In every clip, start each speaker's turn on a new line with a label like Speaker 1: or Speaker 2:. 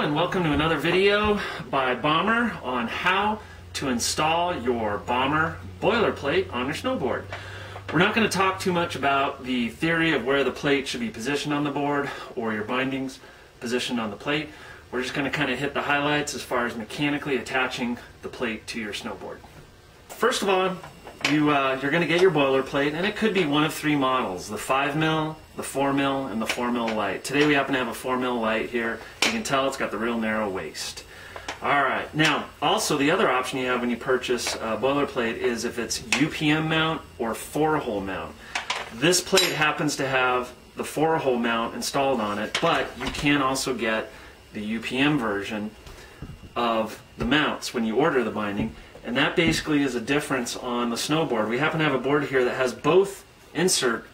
Speaker 1: and welcome to another video by Bomber on how to install your Bomber boilerplate on your snowboard. We're not going to talk too much about the theory of where the plate should be positioned on the board or your bindings positioned on the plate. We're just going to kind of hit the highlights as far as mechanically attaching the plate to your snowboard. First of all, you're going to get your boilerplate, and it could be one of three models: the 5mm, the 4mm, and the 4mm light. Today we happen to have a 4mm light here. You can tell it's got the real narrow waist. Alright, now also the other option you have when you purchase a boilerplate is if it's UPM mount or 4-hole mount. This plate happens to have the 4-hole mount installed on it, but you can also get the UPM version of the mounts when you order the binding. And that basically is a difference on the snowboard. We happen to have a board here that has both insert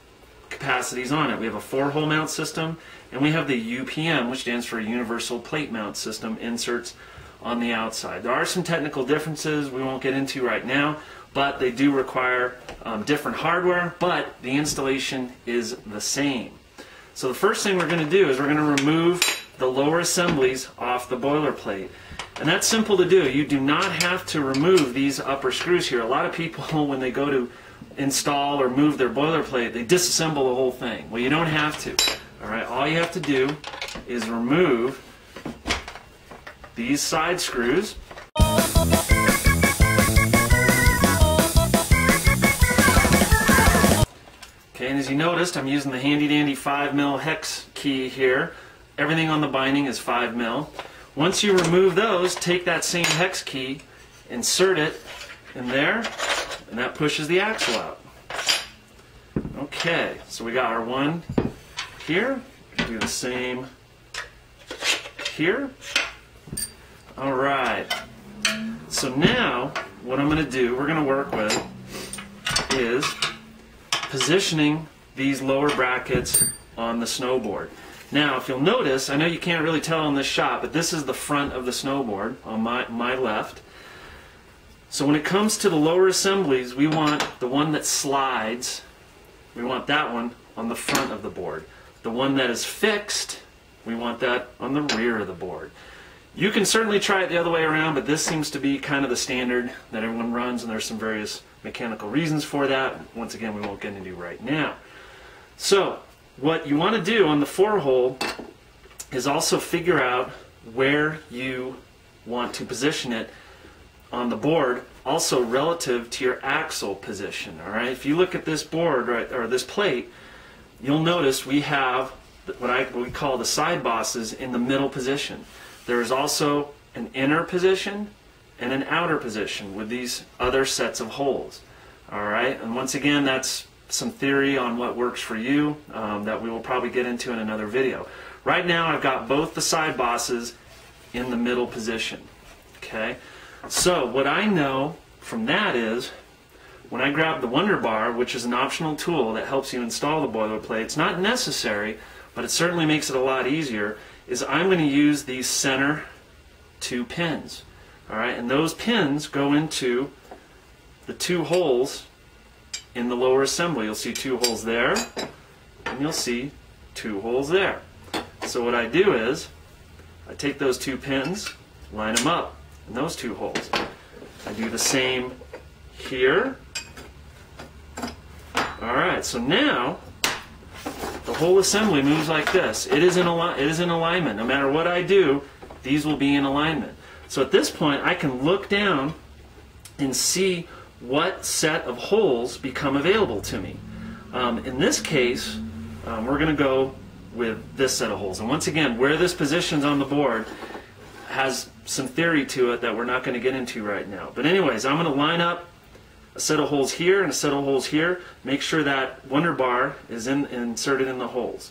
Speaker 1: capacities on it. We have a 4-hole mount system, and we have the UPM, which stands for Universal Plate Mount System, inserts on the outside. There are some technical differences we won't get into right now, but they do require different hardware, but the installation is the same. So the first thing we're going to do is we're going to remove the lower assemblies off the boilerplate. And that's simple to do. You do not have to remove these upper screws here. A lot of people, when they go to install or move their boilerplate, they disassemble the whole thing. Well, you don't have to. Alright, all you have to do is remove these side screws. Okay, and as you noticed, I'm using the handy dandy 5mm hex key here. Everything on the binding is 5mm. Once you remove those, take that same hex key, insert it in there, and that pushes the axle out. Okay, so we got our one here. Do the same here. Alright, so now what I'm going to do, we're going to work with, is positioning these lower brackets on the snowboard. Now, if you'll notice, I know you can't really tell in this shot, but this is the front of the snowboard on my left. So when it comes to the lower assemblies, we want the one that slides, we want that one on the front of the board. The one that is fixed, we want that on the rear of the board. You can certainly try it the other way around, but this seems to be kind of the standard that everyone runs, and there's some various mechanical reasons for that. Once again, we won't get into right now. So what you want to do on the 4-hole is also figure out where you want to position it on the board, also relative to your axle position. All right, if you look at this board, right, or this plate, you'll notice we have what we call the side bosses in the middle position. There is also an inner position and an outer position with these other sets of holes. All right, and once again, that's some theory on what works for you that we will probably get into in another video. Right now I've got both the side bosses in the middle position. Okay, so what I know from that is when I grab the Wonder Bar, which is an optional tool that helps you install the boilerplate, it's not necessary, but it certainly makes it a lot easier, is I'm going to use these center 2 pins. Alright, and those pins go into the 2 holes in the lower assembly. You'll see 2 holes there, and you'll see 2 holes there. So what I do is, I take those 2 pins, line them up in those 2 holes. I do the same here. Alright, so now the whole assembly moves like this. It is in alignment. No matter what I do, these will be in alignment. So at this point, I can look down and see what set of holes become available to me. In this case, we're going to go with this set of holes. And once again, where this positions on the board has some theory to it that we're not going to get into right now. But anyways, I'm going to line up a set of holes here and a set of holes here. Make sure that Wonder Bar is inserted in the holes.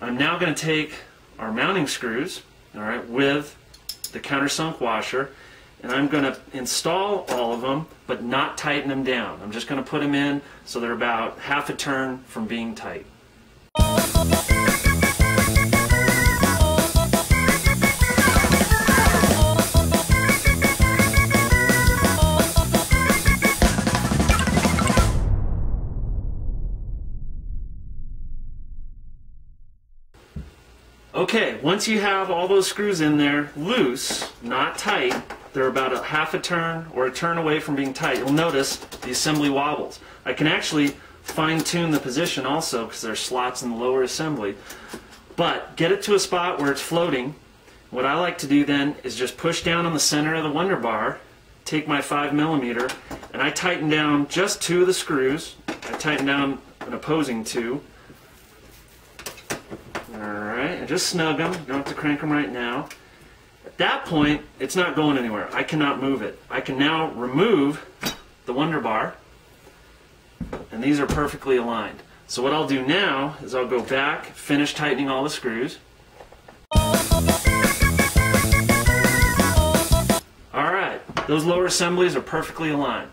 Speaker 1: I'm now going to take our mounting screws, all right, with the countersunk washer, and I'm going to install all of them, but not tighten them down. I'm just going to put them in so they're about half a turn from being tight. Okay, once you have all those screws in there loose, not tight, they're about a half a turn or a turn away from being tight, you'll notice the assembly wobbles. I can actually fine-tune the position also because there's slots in the lower assembly. But get it to a spot where it's floating. What I like to do then is just push down on the center of the Wonder Bar, take my 5mm, and I tighten down just 2 of the screws. I tighten down an opposing 2. Alright, and just snug them. You don't have to crank them right now. At that point, it's not going anywhere. I cannot move it. I can now remove the Wonder Bar, and these are perfectly aligned. So what I'll do now is I'll go back, finish tightening all the screws. Alright, those lower assemblies are perfectly aligned.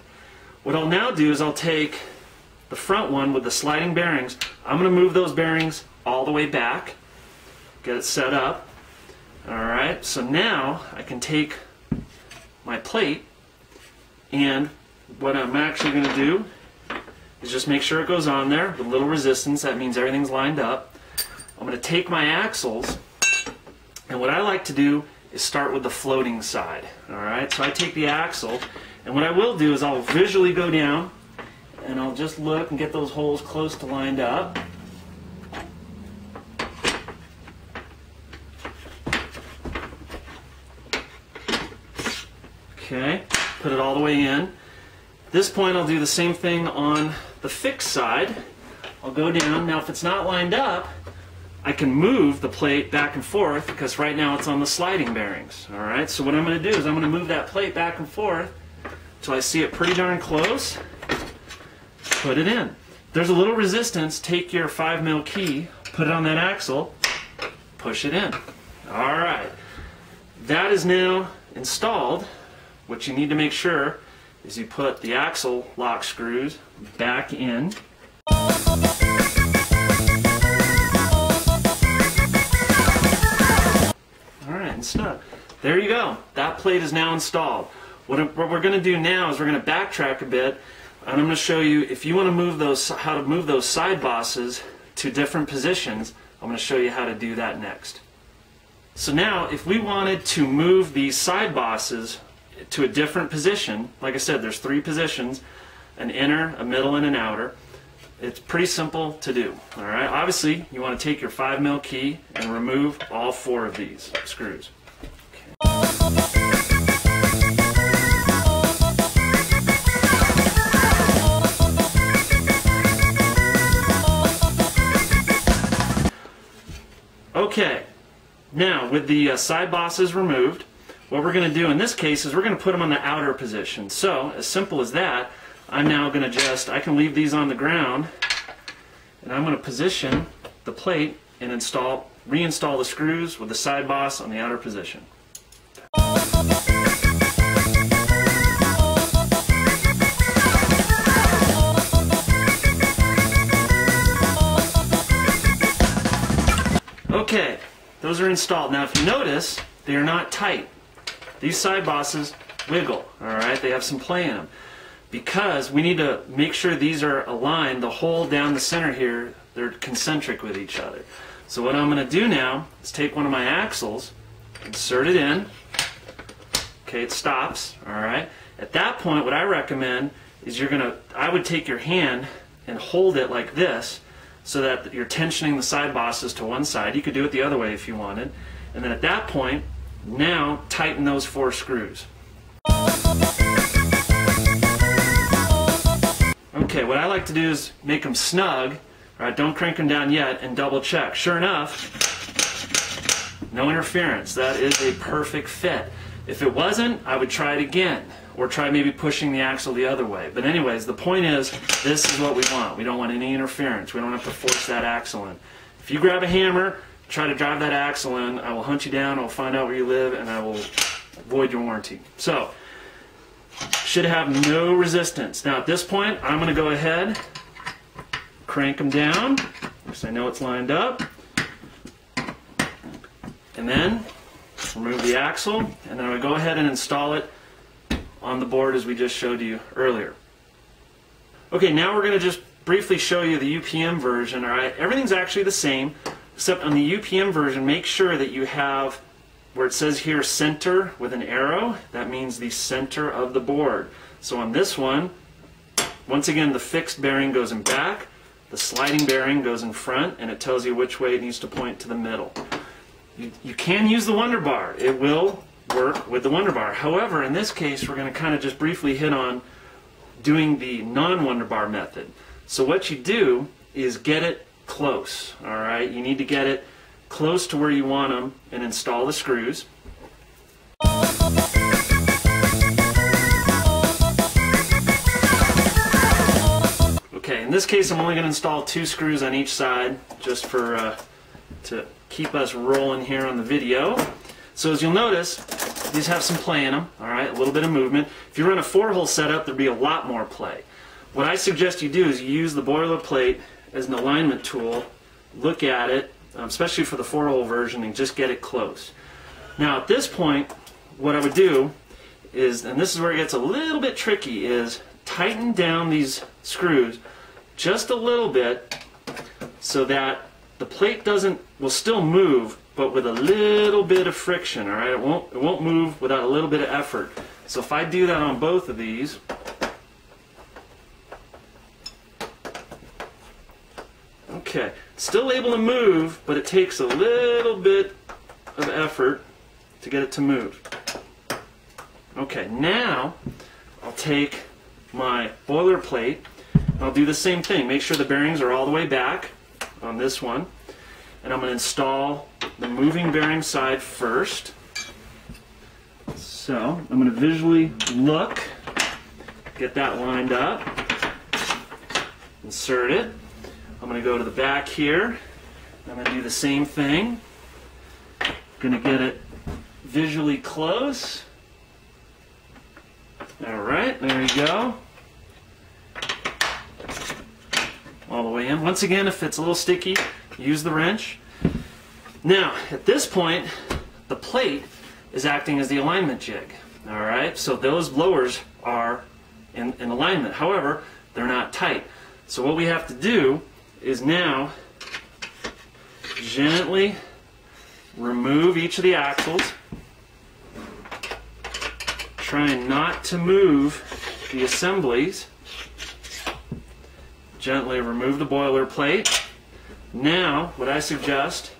Speaker 1: What I'll now do is I'll take the front one with the sliding bearings. I'm going to move those bearings all the way back, get it set up. Alright, so now I can take my plate, and what I'm actually going to do is just make sure it goes on there with a little resistance. That means everything's lined up. I'm going to take my axles, and what I like to do is start with the floating side. Alright, so I take the axle, and what I will do is I'll visually go down, and I'll just look and get those holes close to lined up. Okay, put it all the way in. At this point I'll do the same thing on the fixed side. I'll go down. Now if it's not lined up, I can move the plate back and forth because right now it's on the sliding bearings. Alright, so what I'm going to do is I'm going to move that plate back and forth until I see it pretty darn close. Put it in. There's a little resistance. Take your 5mm key, put it on that axle, push it in. Alright, that is now installed. What you need to make sure is you put the axle lock screws back in. Alright, and snug. There you go. That plate is now installed. What we're going to do now is we're going to backtrack a bit, and I'm going to show you if you want to move those, how to move those side bosses to different positions. I'm going to show you how to do that next. So now, if we wanted to move these side bosses to a different position, like I said, there's 3 positions, an inner, a middle, and an outer. It's pretty simple to do. Alright, obviously you want to take your 5mm key and remove all 4 of these screws. Okay, now with the side bosses removed, what we're going to do in this case is we're going to put them on the outer position. So, as simple as that, I'm now going to I can leave these on the ground, and I'm going to position the plate and reinstall the screws with the side boss on the outer position. Okay, those are installed. Now if you notice, they are not tight. These side bosses wiggle, alright? They have some play in them. Because we need to make sure these are aligned, the hole down the center here, they're concentric with each other. So what I'm going to do now is take one of my axles, insert it in. Okay, it stops, alright? At that point, what I recommend is I would take your hand and hold it like this so that you're tensioning the side bosses to one side. You could do it the other way if you wanted. And then at that point, now tighten those 4 screws. Okay, what I like to do is make them snug. Alright, don't crank them down yet, and double check. Sure enough, no interference. That is a perfect fit. If it wasn't, I would try it again, or try maybe pushing the axle the other way. But anyways, the point is, this is what we want. We don't want any interference. We don't have to force that axle in. If you grab a hammer, try to drive that axle in, I will hunt you down, I'll find out where you live, and I will void your warranty. So, should have no resistance. Now at this point, I'm going to go ahead, crank them down, because I know it's lined up, and then remove the axle, and then I go ahead and install it on the board as we just showed you earlier. Okay, now we're going to just briefly show you the UPM version. Alright, everything's actually the same. except on the UPM version, make sure that you have where it says here center with an arrow. That means the center of the board. So on this one, once again, the fixed bearing goes in back, the sliding bearing goes in front, and it tells you which way it needs to point to the middle. You can use the Wonder Bar. It will work with the Wonder Bar. However, in this case, we're going to kind of just briefly hit on doing the non-Wonder Bar method. So what you do is get it close. All right, you need to get it close to where you want them and install the screws. Okay, in this case I'm only going to install 2 screws on each side just for to keep us rolling here on the video. So as you'll notice, these have some play in them, all right, a little bit of movement. If you run a 4-hole setup, there'd be a lot more play. What I suggest you do is you use the boilerplate as an alignment tool, look at it, especially for the 4-hole version, and just get it close. Now at this point, what I would do is, and this is where it gets a little bit tricky, is tighten down these screws just a little bit so that the plate will still move, but with a little bit of friction, all right? It won't move without a little bit of effort. So if I do that on both of these, okay, still able to move, but it takes a little bit of effort to get it to move. Okay, now I'll take my boilerplate and I'll do the same thing. Make sure the bearings are all the way back on this one, and I'm going to install the moving bearing side first. So I'm going to visually look, get that lined up, insert it. I'm going to go to the back here. I'm going to do the same thing. I'm going to get it visually close. Alright, there you go. All the way in. Once again, if it's a little sticky, use the wrench. Now, at this point, the plate is acting as the alignment jig. Alright, so those blowers are in alignment. However, they're not tight. So what we have to do is now gently remove each of the axles, trying not to move the assemblies. Gently remove the boiler plate. Now what I suggest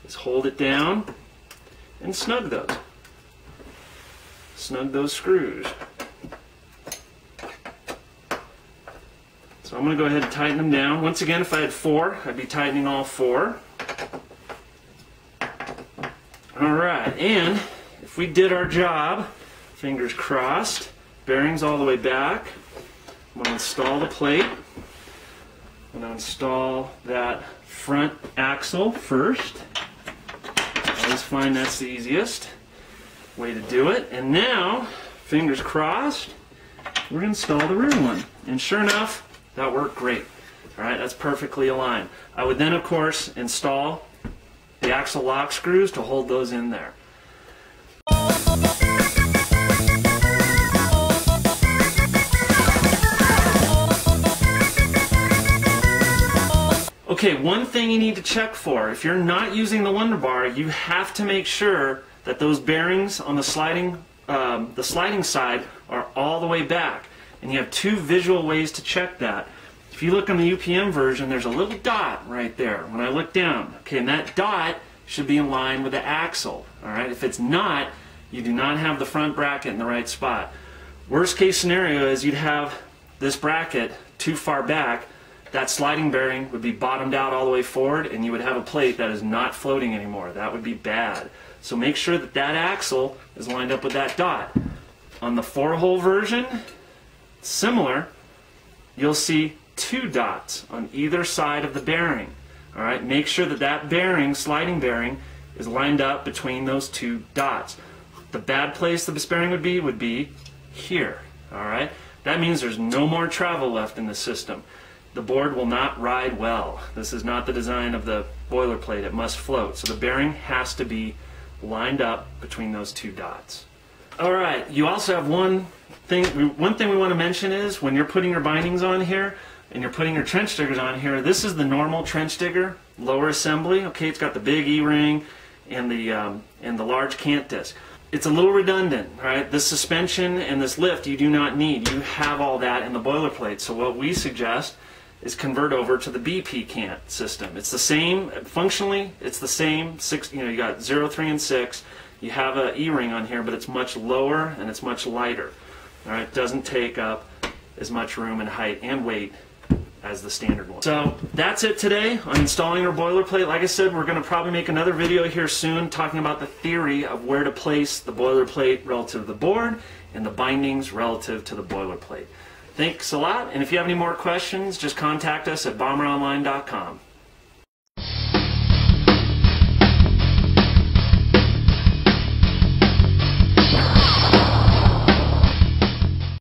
Speaker 1: is hold it down and snug those. Snug those screws. So I'm going to go ahead and tighten them down. Once again, if I had 4, I'd be tightening all 4. Alright, and if we did our job, fingers crossed, bearings all the way back, I'm going to install the plate. I'm going to install that front axle first. I always find that's the easiest way to do it. And now, fingers crossed, we're going to install the rear one. And sure enough, that worked great. Alright, that's perfectly aligned. I would then, of course, install the axle lock screws to hold those in there. Okay, one thing you need to check for, if you're not using the Wonder Bar, you have to make sure that those bearings on the sliding side are all the way back. And you have 2 visual ways to check that. If you look on the UPM version, there's a little dot right there when I look down. Okay, and that dot should be in line with the axle. Alright, if it's not, you do not have the front bracket in the right spot. Worst case scenario is you'd have this bracket too far back. That sliding bearing would be bottomed out all the way forward, and you would have a plate that is not floating anymore. That would be bad. So make sure that that axle is lined up with that dot. On the 4-hole version, similar, you'll see 2 dots on either side of the bearing. Alright, make sure that that bearing, sliding bearing, is lined up between those 2 dots. The bad place the bearing would be here. Alright, that means there's no more travel left in the system. The board will not ride well. This is not the design of the boilerplate. It must float. So the bearing has to be lined up between those 2 dots. Alright, you also have one thing we want to mention is when you're putting your bindings on here, and you're putting your trench diggers on here, this is the normal trench digger lower assembly. Okay, it's got the big E-ring and the large cant disc. It's a little redundant, right? This suspension and this lift you do not need. You have all that in the boilerplate. So what we suggest is convert over to the BP cant system. It's the same, functionally, it's the same. You got 0, 3, and 6. You have a E-ring on here, but it's much lower and it's much lighter. All right, doesn't take up as much room and height and weight as the standard one. So that's it today on installing our boilerplate. Like I said, we're going to probably make another video here soon talking about the theory of where to place the boilerplate relative to the board and the bindings relative to the boilerplate. Thanks a lot, and if you have any more questions, just contact us at bomberonline.com.